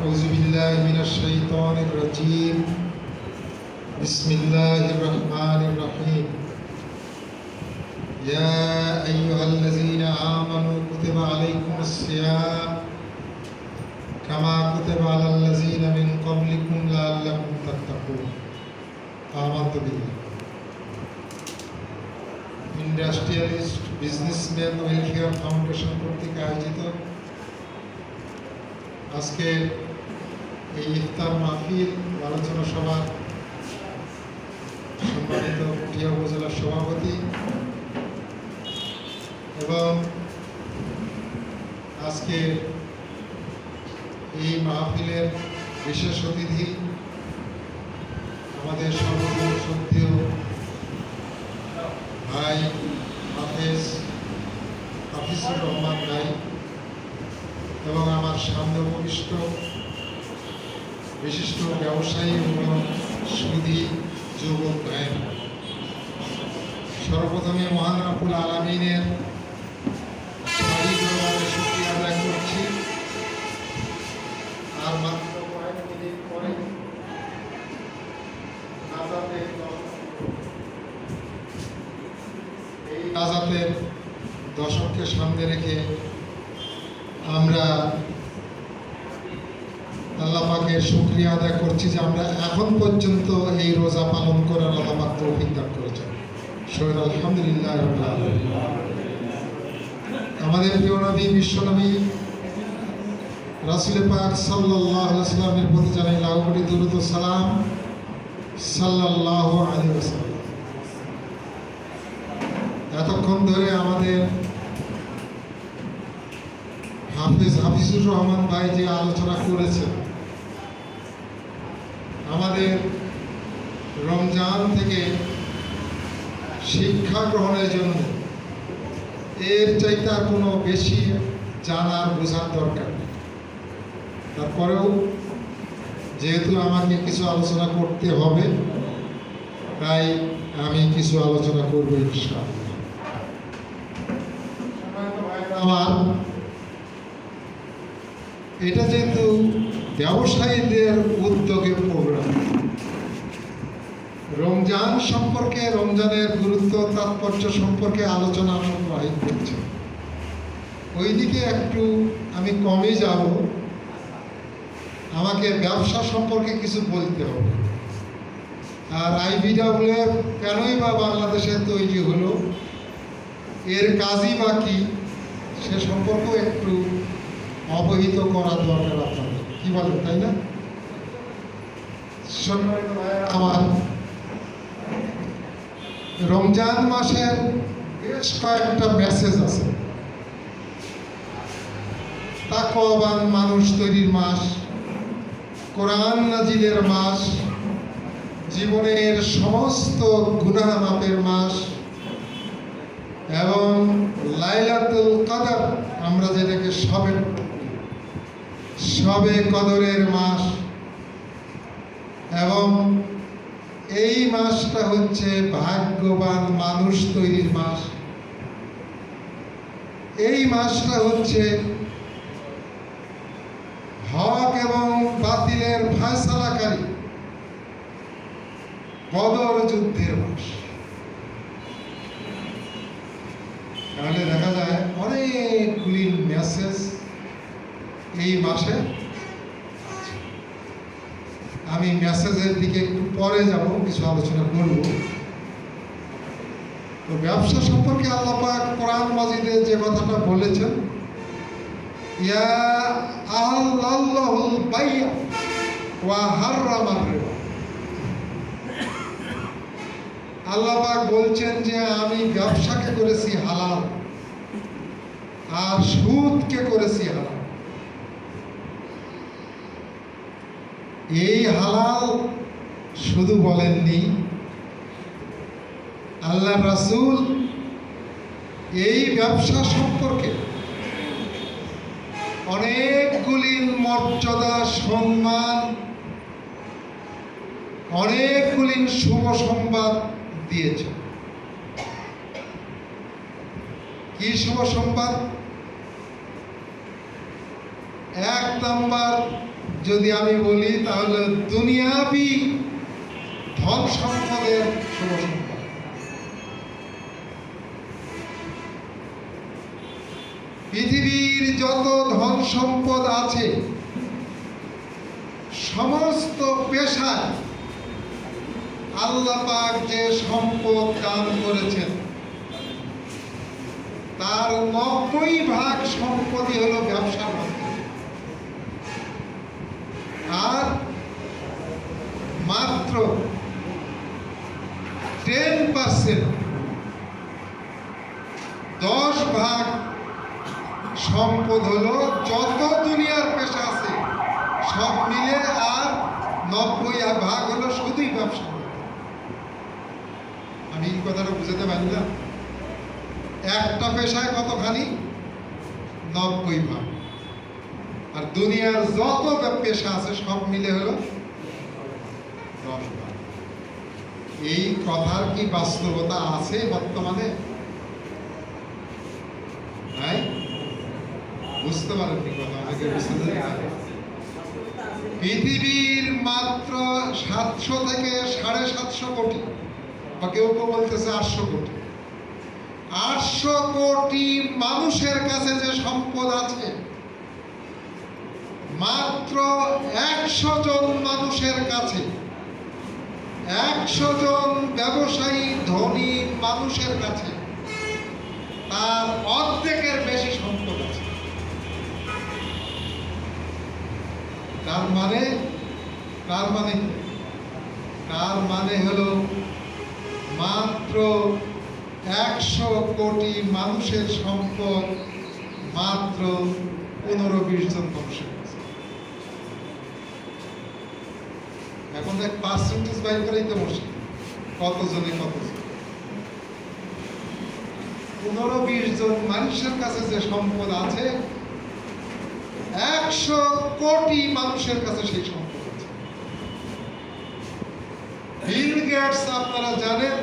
أعوذ بالله من الشيطان الرجيم بسم الله الرحمن الرحيم يا أيها الذين آمنوا كتب عليكم الصيام كما كتب على الذين من قبلكم لعلكم تتقون آمنت بالله industrialist businessman welfare foundation কর্তৃক আয়োজিত আজকে এই ইফতার মাহফিল আলোচনা সভার সম্মানিত পুঠিয়া উপজেলার সভাপতি এবং আজকে এই মাহফিলের বিশেষ অতিথি আমাদের সর্বশ্রদ্ধেয় ভাই হাফিজুর রহমান ভাই এবং আমার সামনে উপবিষ্ট বিশিষ্ট ব্যবসায়ী এবং সুধী যুবক ভাইয়েরা, সর্বপ্রথমে মহান রব্বুল আলামিনের শুকরিয়া আদায় করছি। আর মাত্র কয়েক মিনিট পরে এই নাজাতের দশককে সামনে রেখে আমরা আল্লাহ পাকের শুকরিয়া আদায় করছি যে আমরা এখন পর্যন্ত এই রোজা পালন করার আল্লাহ পাক তৌফিক দান করেছেন। শোয়েন আলহামদুলিল্লাহ রাব্বিল আলামিন। আমাদের প্রিয় নবী বিশ্বনবী রাসূল পাক সাল্লাল্লাহু আলাইহি ওয়াসাল্লামের প্রতি জানাই লাখ কোটি দরুদ ও সালাম সাল্লাল্লাহু আলাইহি ওয়াসাল্লাম। এতক্ষণ ধরে আমাদের হাফিজুর রহমান ভাই যে আলোচনা করেছেন, আমাদের রমজান থেকে শিক্ষা গ্রহণের জন্য এর চাইতে আর কোনো বেশি জানার বোঝার দরকার নেই। তারপরেও যেহেতু আমাকে কিছু আলোচনা করতে হবে, তাই আমি কিছু আলোচনা করবো ইনশাআল্লাহ। আমার এটা যেহেতু ব্যবসায়ীদের উদ্যোগে প্রোগ্রাম, রমজান সম্পর্কে, রমজানের গুরুত্ব তাৎপর্য সম্পর্কে আলোচনা আমরা প্রবাহিত করছি, ওইদিকে একটু আমি কমে যাব। আমাকে ব্যবসা সম্পর্কে কিছু বলতে হবে। আর IBW কেনই বা বাংলাদেশে তৈরি হলো, এর কাজই বা কি, সে সম্পর্কেও একটু অবহিত করা দরকার আপনাদের, কি বলেন, তাই না? আমার রমজান মাসের বেশ কয়েকটা মেসেজ আছে। তাকওয়াবান মানুষ তৈরির মাস, কোরআন নাজিলের মাস, জীবনের সমস্ত গুনাহ মাপের মাস এবং লাইলাতুল কদর, আমরা যেটাকে সবে কদরের মাস। এবং এই মাসটা হচ্ছে ভাগ্যবান মানুষ তৈরির মাস। এই মাসটা হচ্ছে হক এবং বাতিলের ফয়সালাকারী বদর যুদ্ধের মাস। তাহলে দেখা যায় অনেকগুলি মেসেজ এই মাসে। আমি মেসেজের দিকে একটু পরে যাব, কিছু আলোচনা করব। তো ব্যবসা সম্পর্কে আল্লাহ পাক কোরআন মাজিদে যে কথাটা বলেছেন, ইয়া আহলাল্লাহুল বাই'a ওয়া হাররামার রিবা, আল্লাহ পাক বলছেন যে আমি ব্যবসাকে করেছি হালাল আর সুদকে করেছি হালাল। এই হালাল শুধু বলেননি, আল্লাহ রাসূল এই ব্যবসা সম্পর্কে অনেকগুলি মর্যাদা, সম্মান, অনেকগুলি শুভ সংবাদ দিয়েছে। কি শুভ সংবাদ? এক নাম্বার যদি আমি বলি তাহলে দুনিয়াবি ধন সম্পদের শুভ সম্পদ। পৃথিবীর যত ধন সম্পদ আছে সমস্ত পেশায় আল্লাহ পাক যে সম্পদ দান করেছেন তার 90% সম্পদই হলো ব্যবসার মাধ্যমে, আর মাত্র 10% 10% সম্পদ হলো যত দুনিয়ার পেশা আছে সব মিলে, আর 90% হলো শুধুই ব্যবসা। আমি এই কথাটা বুঝাতে পারলাম? একটা পেশায় কতখানি? 90%। আর দুনিয়ার যত পেশা আছে সব মিলে হলো 10%। এই কথার কি বাস্তবতা আছে বর্তমানে? বুঝতে পারেননি কথা, আমাকে বুঝতে পারে। পৃথিবীর মাত্র 700 থেকে 750 কোটি, বা কেউ কেউ বলতেছে 800 কোটি, 800 কোটি মানুষের কাছে যে সম্পদ আছে, মাত্র 100 জন মানুষের কাছে, 100 জন ব্যবসায়ী ধনী মানুষের কাছে তার অর্ধেকের বেশি সম্পদ আছে। তার মানে হলো মাত্র 100 কোটি মানুষের সম্পদ মাত্র 15-20 জন মানুষের কাছে। এখন এক পার্সেন্টেজ বাইর করেই তো মুশকিল, কতজনে কতজন। 15-20 জন মানুষের কাছে যে সম্পদ আছে, 100 কোটি মানুষের কাছে সেই সম্পদ আছে। বিল গেটস আপনারা জানেন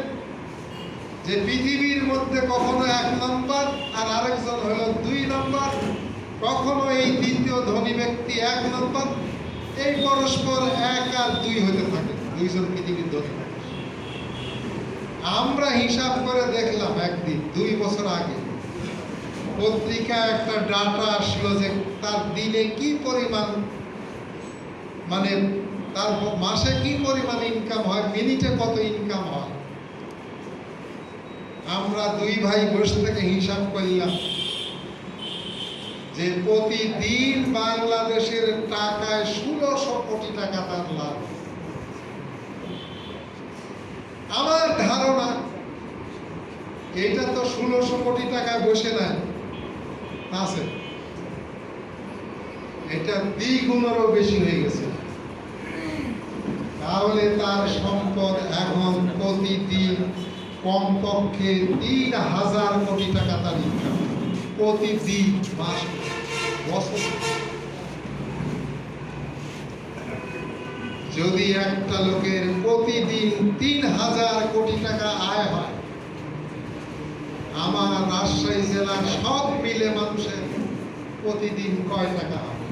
যে পৃথিবীর মধ্যে কখনো 1 নম্বর আর আরেকজন হলো 2 নম্বর, কখনো এই দ্বিতীয় ধনী ব্যক্তি 1 নম্বর, এই পরস্পর 1 আর 2 হতে থাকে, 2 জন পৃথিবীর ধনী মানুষ। আমরা হিসাব করে দেখলাম একদিন 2 বছর আগে পত্রিকায় একটা ডাটা আসলো যে তার দিনে কি পরিমাণ, মানে তার মাসে কি পরিমাণ ইনকাম হয়, মিনিটে কত ইনকাম হয়। আমরা 2 ভাই বসে থেকে হিসাব করলাম যে প্রতিদিন বাংলাদেশের টাকায় 1600 কোটি টাকা তার লাভ। আমার ধারণা এটা তো 1600 কোটি টাকায় বসে নাই, আছে, এটা দ্বিগুণেরও বেশি হয়ে গেছে। তাহলে তার সম্পদ এখন প্রতিদিন কমপক্ষে 3000 কোটি টাকা তার ইনকাম, প্রতিদিন, মাস, বছর। যদি একটা লোকের প্রতিদিন 3000 কোটি টাকা আয় হয়, আমার রাজশাহী জেলার সব মিলে মানুষের প্রতিদিন কয় টাকা হয়?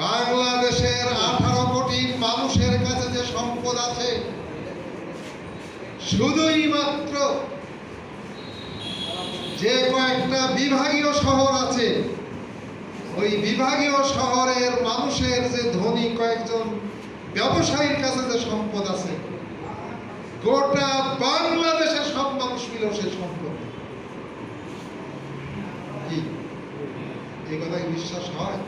বাংলাদেশের 18 কোটি মানুষের কাছে যে সম্পদ আছে, শুধুই মাত্র যে কয়েকটা বিভাগীয় শহর আছে, ওই বিভাগীয় শহরের মানুষের যে ধনী কয়েকজন ব্যবসায়ীর কাছে যে সম্পদ আছে, গোটা বাংলাদেশের সব মানুষ মিলেও সেই সম্পদ। কি এই কথা বিশ্বাস হয়?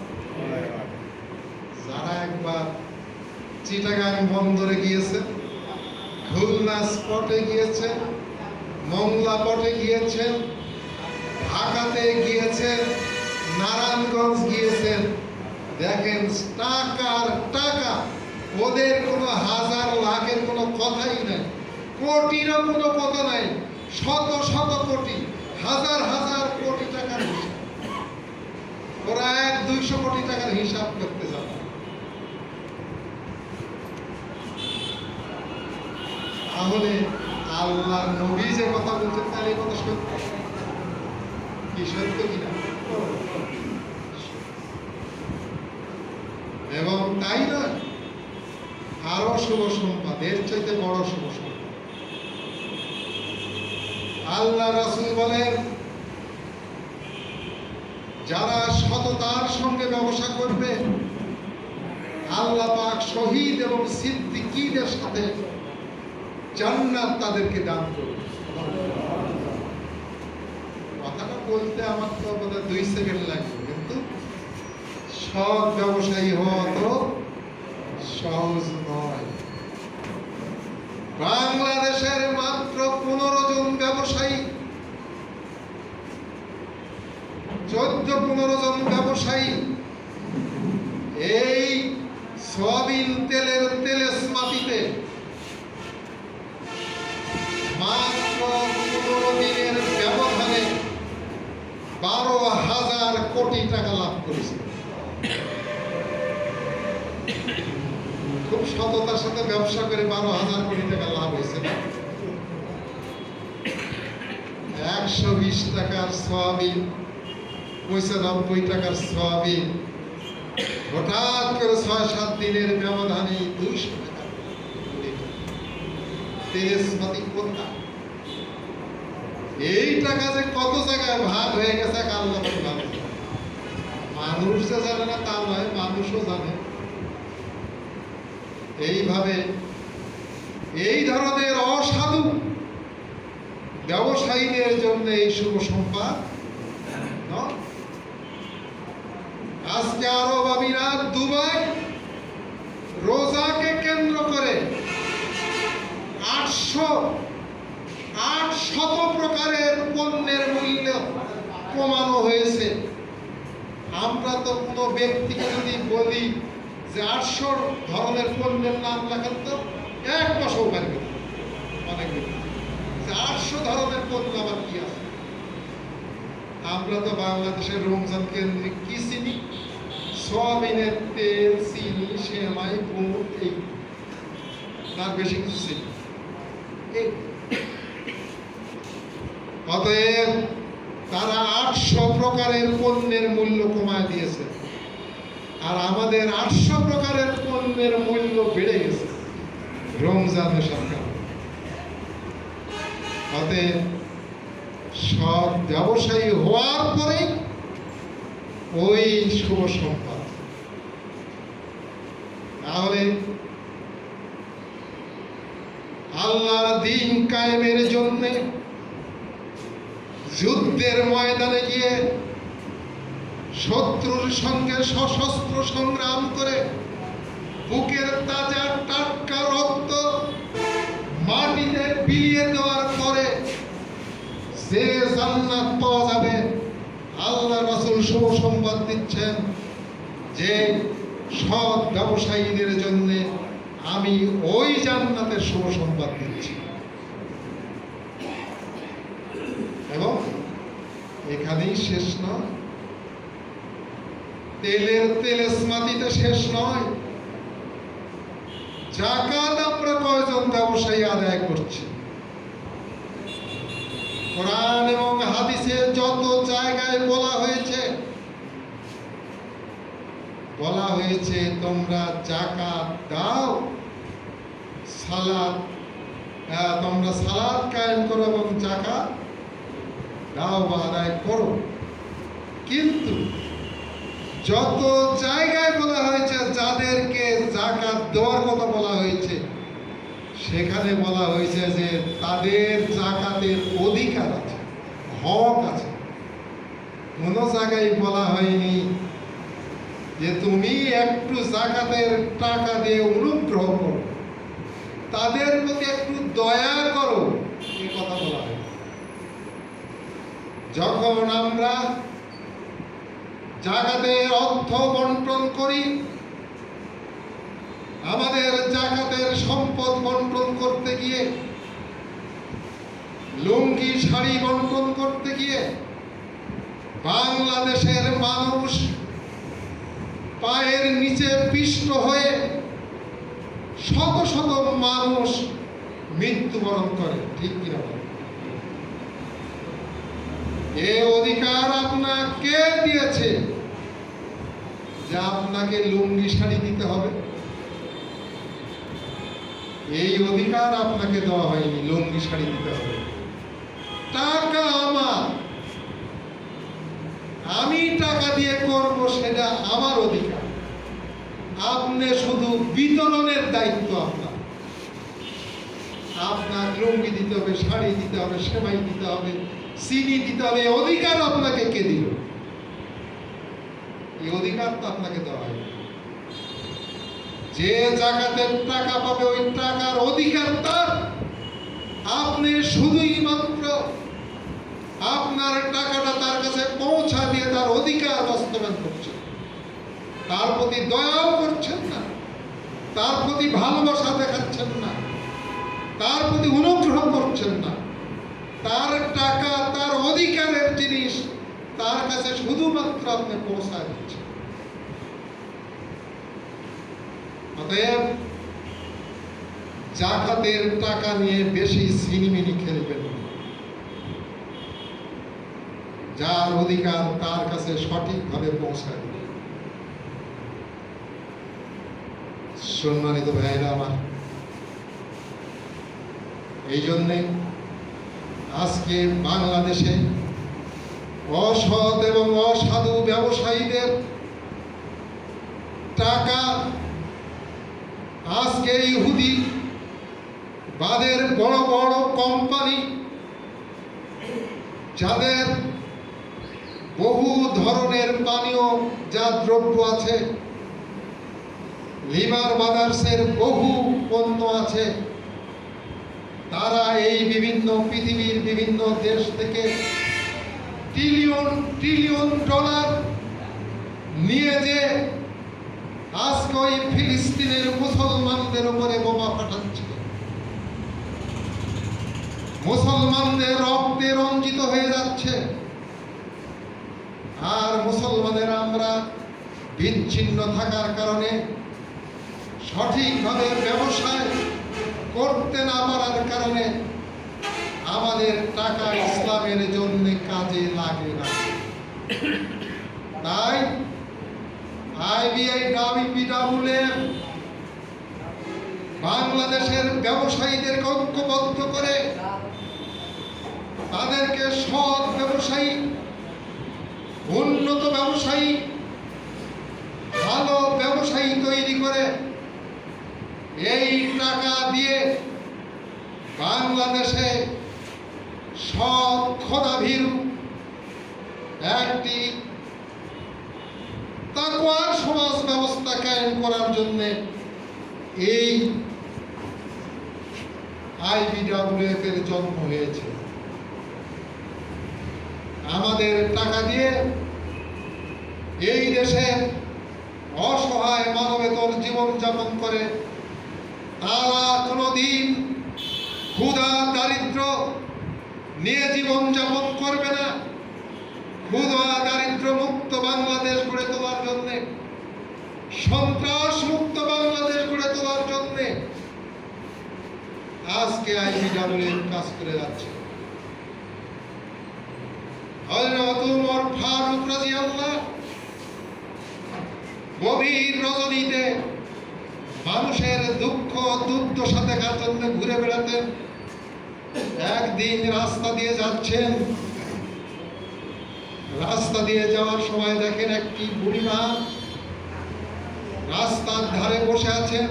যারা একবার চিটাগাং বন্দরে গিয়েছেন, খুলনা স্পটে গিয়েছেন, মংলা পটে গিয়েছেন, ঢাকাতে গিয়েছেন, নারায়ণগঞ্জ গিয়েছেন, দেখেন টাকার টাকা, ওদের কোনো হাজার লাখের কোনো কথাই নাই, কোটিরও কোনো কথা নাই, শত শত কোটি, হাজার হাজার কোটি টাকার হিসাব। ওরা 100-200 কোটি টাকার হিসাব করতে যাবে। তাহলে আল্লাহ নবী যে কথা বলছেন তাহলে কথা সত্য কি, সত্য কিনা? এবং তাই নয়, আরো শুভ সংবাদ, এর চাইতে বড় শুভ সংবাদ। আল্লাহ রাসূল বলেন, যারা সততার সঙ্গে ব্যবসা করবে, আল্লাহ পাক শহীদ এবং সিদ্দিকীদের সাথে জান্নাত তাদেরকে দান করবে। কথাটা বলতে আমার তো বোধহয় 2 সেকেন্ড লাগবে, কিন্তু সৎ ব্যবসায়ী হওয়া তো সহজ নয়। বাংলাদেশের মাত্র 15 জন ব্যবসায়ী, 14-15 জন ব্যবসায়ী এই সয়াবিন তেলের তেলেসমাতিতে মাত্র 15 দিনের ব্যবধানে 12,000 কোটি টাকা লাভ করেছে। খুব সততার সাথে ব্যবসা করে 12,000 কোটি টাকা লাভ হয়েছে না? 120 টাকার সয়াবিন, 95 টাকার সয়াবিন হঠাৎ করে 6-7 দিনের ব্যবধানে 200 টাকা তেলেসমাতি কোথায়? এই টাকা যে কত জায়গায় ভাগ হয়ে গেছে আল্লাহ ভালো। মানুষ যে জানে না তা নয়, মানুষও জানে। এইভাবে এই ধরনের অসাধু ব্যবসায়ীদের জন্য এই শুভ সংবাদ। আজকে আরব আমিরাত, দুবাই রোজাকে কেন্দ্র করে 800 প্রকারের পণ্যের মূল্য কমানো হয়েছে। আমরা তো কোনো ব্যক্তিকে যদি বলি যে 800 ধরনের পণ্যের নাম লেখেন, তো 1 মাসও পারবে না। অনেক ব্যক্তি 800 ধরনের পণ্য আবার কি আছে? আমরা তো বাংলাদেশের রমজান কেন্দ্রিক কি চিনি? সয়াবিনের তেল, চিনি, সেমাই, বুট, এই, তার বেশি কিছু চিনি। অতএব তারা 800 প্রকারের পণ্যের মূল্য কমায় দিয়েছে, আর আমাদের 800 প্রকারের পণ্যের মূল্য বেড়ে গেছে রমজানের সরকার। অতএব সব ব্যবসায়ী হওয়ার পরে ওই শুভ সংবাদ। তাহলে আল্লাহর দ্বীন কায়েমের জন্য যুদ্ধের ময়দানে গিয়ে শত্রুর সঙ্গে সশস্ত্র সংগ্রাম করে বুকের তাজা টাটকা রক্ত মাটিতে বিলিয়ে দেওয়ার পরে যে জান্নাত পাওয়া যাবে, আল্লাহ রাসূল শুভ সংবাদ দিচ্ছেন যে সৎ ব্যবসায়ীদের জন্য আমি ওই জান্নাতের শুভ সংবাদ দিচ্ছি। এবং এখানেই শেষ নয়, তেলের তেলেসমাতিতে শেষ নয়। যাকাত আমরা কয়জন ব্যবসায়ী আদায় করছি? কোরআন এবং হাদিসে যত জায়গায় বলা হয়েছে তোমরা যাকাত দাও, তোমরা সালাত কায়েম করো এবং যাকাত দাও বা আদায় করো। কিন্তু যত জায়গায় বলা হয়েছে যাদেরকে যাকাত দেওয়ার কথা বলা হয়েছে, সেখানে বলা হয়েছে যে তাদের যাকাতের অধিকার আছে, হক আছে। কোনো জায়গায় বলা হয়নি যে তুমি একটু যাকাতের টাকা দিয়ে অনুগ্রহ করো, তাদের প্রতি একটু দয়া করো, এই কথা বলা হয়। যখন আমরা যাকাতের অর্থ বন্টন করি, আমাদের যাকাতের সম্পদ বন্টন করতে গিয়ে, লুঙ্গি শাড়ি বন্টন করতে গিয়ে বাংলাদেশের মানুষ পায়ের নিচে পিষ্ট হয়ে শত শত মানুষ মৃত্যুবরণ করে, ঠিক কিনা? এ অধিকার আপনাকে দিয়েছে যে আপনাকে লুঙ্গি শাড়ি দিতে হবে, এই অধিকার আপনাকে দেওয়া হয়নি। লুঙ্গি শাড়ি দিতে হবে, টাকা আমার, আমি টাকা দিয়ে করব, সেটা আমার অধিকার। আপনি শুধু বিতরণের দায়িত্ব আপনার। আপনার লুঙ্গি দিতে হবে, শাড়ি দিতে হবে, সেমাই দিতে হবে, চিনি দিতে হবে। অধিকার আপনাকে কে দিল? এই অধিকার তো আপনাকে দেওয়া হয়। যে জাকাতের টাকা পাবে ওই টাকার অধিকার তার। আপনি শুধুই মাত্র আপনার টাকাটা তার কাছে পৌঁছা দিয়ে তার অধিকার বাস্তবায়ন করছেন। তার প্রতি দয়াও করছেন না, তার প্রতি ভালোবাসা দেখাচ্ছেন না, তার প্রতি অনুগ্রহ করছেন না। তার টাকা, তার অধিকারের জিনিস তার কাছে শুধুমাত্র আপনি পৌঁছায় দিচ্ছেন। অতএব জাকাতের টাকা নিয়ে বেশি ছিনিমিনি খেলবেন না। যার অধিকার তার কাছে সঠিকভাবে পৌঁছায় দিবেন। সম্মানিত ভাইরা আমার, এই জন্যে আজকে বাংলাদেশে অসৎ এবং অসাধু ব্যবসায়ীদের টাকা আজকে ইহুদি বাদের বড় বড় কোম্পানি, যাদের বহু ধরনের পানীয় যা দ্রব্য আছে, লিভার ব্রাদার্সের বহু পণ্য আছে, তারা এই বিভিন্ন পৃথিবীর বিভিন্ন দেশ থেকে ট্রিলিয়ন ট্রিলিয়ন ডলার নিয়ে যে আজকে ওই ফিলিস্তিনের মুসলমানদের উপরে বোমা ফাটাচ্ছে, মুসলমানদের রক্তে রঞ্জিত হয়ে যাচ্ছে। আর মুসলমানেরা আমরা বিচ্ছিন্ন থাকার কারণে, সঠিকভাবে ব্যবসায় করতে না পারার কারণে আমাদের টাকা ইসলামের জন্য কাজে লাগে না। তাই IBIWF বাংলাদেশের ব্যবসায়ীদেরকে ঐক্যবদ্ধ করে তাদেরকে সৎ ব্যবসায়ী, উন্নত ব্যবসায়ী, ভালো ব্যবসায়ী তৈরি করে এই টাকা দিয়ে বাংলাদেশে সৎ খোদাভীরু একটি তাকওয়ার সমাজ ব্যবস্থা কায়েম করার জন্য এই IBWF এর জন্ম হয়েছে। আমাদের টাকা দিয়ে এই দেশে অসহায় মানবেতর জীবনযাপন করে তারা কোনোদিন ক্ষুধা দারিদ্র নিয়ে জীবনযাপন করবে না। ক্ষুধা দারিদ্র মুক্ত বাংলাদেশ গড়ে তোলার জন্যে, সন্ত্রাস মুক্ত বাংলাদেশ গড়ে তোলার জন্যে আজকে IBWF কাজ করে যাচ্ছে। হযরত ওমর ফারুক রাদিয়াল্লাহু গভীর রজনীতে মানুষের দুঃখ দুর্দশা দেখার জন্য ঘুরে বেড়াতেন। একদিন রাস্তা দিয়ে যাচ্ছেন, রাস্তা দিয়ে যাওয়ার সময় দেখেন একটি বুড়িমা রাস্তার ধারে বসে আছেন।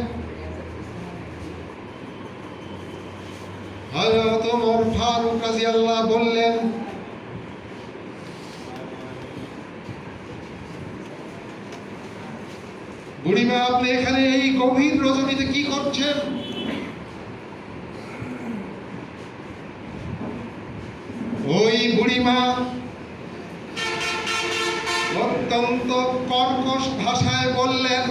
হযরত ওমর ফারুক রাদিয়াল্লাহু বললেন, বুড়িমা, আপনি এখানে এই গভীর রজনীতে কি করছেন? ওই বুড়িমা অত্যন্ত কর্কশ ভাষায় বললেন,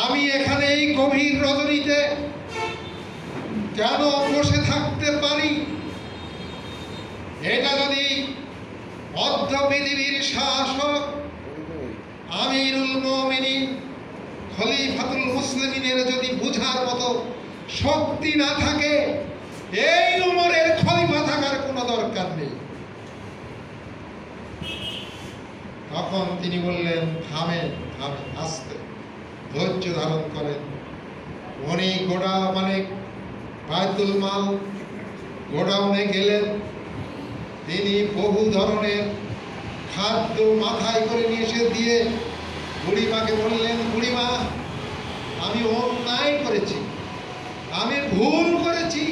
আমি এখানে এই গভীর রজনীতে কেন বসে থাকতে পারি? এটা যদি অর্ধ পৃথিবীর শাসক আমিরুল মুমিনিন খলিফাতুল মুসলিমিনের যদি বুঝার মতো শক্তি না থাকে, এই উমরের খলিফা থাকার কোনো দরকার নেই। তখন তিনি বললেন, থামেন থামেন, আস্তে, ধৈর্য ধারণ করেন। উনি বায়তুল মাল গোডাউনে গেলেন। তিনি বহু ধরনের খাদ্য মাথায় করে নিয়ে এসে দিয়ে বুড়িমাকে বললেন, বুড়িমা, আমি অন্যায় করেছি, আমি ভুল করেছি,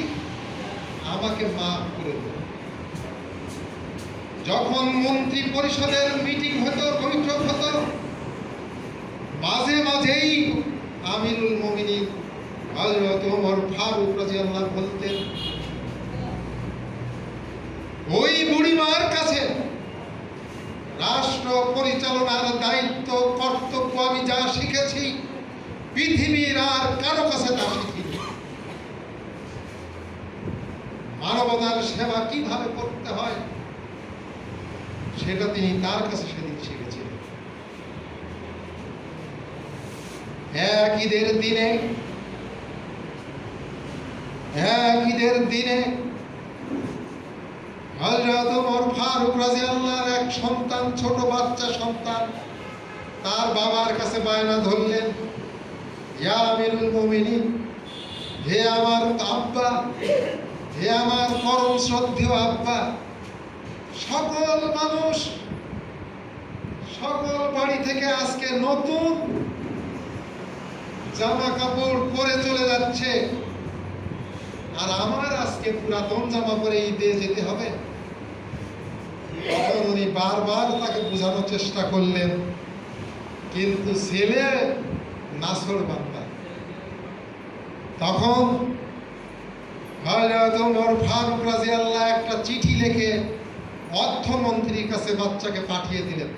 আমাকে মাফ করে দেন। যখন মন্ত্রী পরিষদের মিটিং হতো, বৈঠক হতো, মাঝে মাঝেই আমিরুল মুমিনিন হযরত ওমর ফারুক রাদিয়াল্লাহু বলতেন, ওই বুড়িমার কাছে রাষ্ট্র পরিচালনার দায়িত্ব কর্তব্য আমি যা শিখেছি পৃথিবীর আর কারো কাছে তা শিখিনি। মানবতার সেবা কিভাবে করতে হয় সেটা তিনি তার কাছে সেদিন শিখেছিলেন। এক ঈদের দিনে হযরত ওমর ফারুক রাদিয়াল্লাহু এক সন্তান, ছোট বাচ্চা সন্তান, তার বাবার কাছে বায়না ধরলেন, ইয়া আমিরুল মুমিনিন, হে আমার আব্বা, হে আমার পরম শ্রদ্ধেয় আব্বা, সকল মানুষ সকল বাড়ি থেকে আজকে নতুন জামা কাপড় পরে চলে যাচ্ছে, আর আমার আজকে পুরাতন জামা পরে ঈদে যেতে হবে। তখন উনি বারবার তাকে বোঝানোর চেষ্টা করলেন, কিন্তু ছেলে নাছরবান্দা। তখন হযরত ওমর ফারুক রাদিয়াল্লাহু একটা চিঠি লিখে অর্থমন্ত্রীর কাছে বাচ্চাকে পাঠিয়ে দিলেন।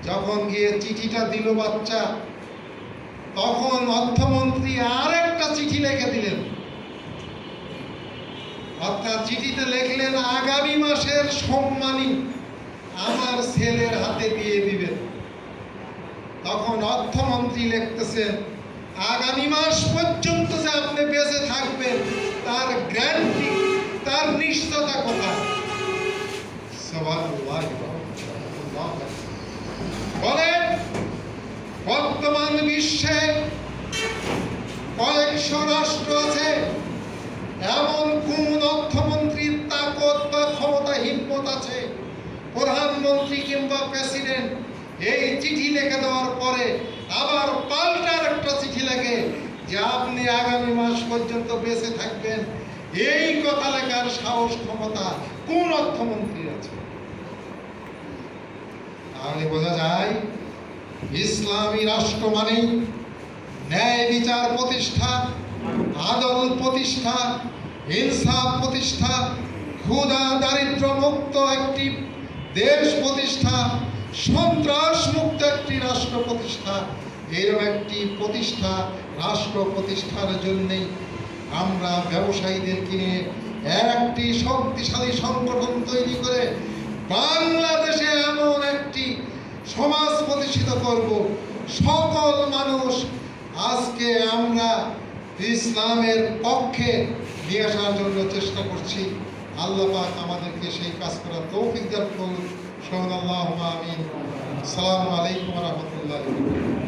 যখন গিয়ে চিঠিটা দিল বাচ্চা, তখন অর্থমন্ত্রী আর একটা চিঠি লিখে দিলেন। অর্থাৎ চিঠিতে লিখলেন, আগামী মাসের সম্মানী আমার ছেলের হাতে দিয়ে দিবেন। তখন অর্থমন্ত্রী লিখতেছেন, আগামী মাস পর্যন্ত যে আপনি বেঁচে থাকবেন তার গ্যারান্টি, তার নিশ্চয়তা কোথায়? বলেন, বর্তমান বিশ্বে কয়েকশো রাষ্ট্র আছে, এমন কোন অর্থমন্ত্রীর তাকত বা ক্ষমতা, হিম্মত আছে প্রধানমন্ত্রী কিংবা প্রেসিডেন্ট এই চিঠি লিখে দেওয়ার পরে আবার পাল্টার একটা চিঠি লেখে যে আপনি আগামী মাস পর্যন্ত বেঁচে থাকবেন? এই কথা লেখার সাহস, ক্ষমতা কোন অর্থমন্ত্রীর আছে? তাহলে বোঝা যায়, ইসলামী রাষ্ট্র মানেই ন্যায় বিচার প্রতিষ্ঠা, আদল প্রতিষ্ঠা, ইনসাফ প্রতিষ্ঠাা, ক্ষুধা দারিদ্র মুক্ত একটি দেশ প্রতিষ্ঠা, সন্ত্রাস মুক্ত একটি রাষ্ট্র প্রতিষ্ঠা। এরকম একটি প্রতিষ্ঠা, রাষ্ট্র প্রতিষ্ঠার জন্যেই আমরা ব্যবসায়ীদেরকে নিয়ে একটি শক্তিশালী সংগঠন তৈরি করে বাংলাদেশে এমন একটি সমাজ প্রতিষ্ঠিত করব, সকল মানুষ আজকে আমরা ইসলামের পক্ষে নিয়ে আসার জন্য চেষ্টা করছি। আল্লাহ পাক আমাদেরকে সেই কাজ করার তৌফিক দান করুন। সাল্লাল্লাহু আমিন। আসসালামু আলাইকুম ওয়া রাহমাতুল্লাহি ওয়া বারাকাতুহু।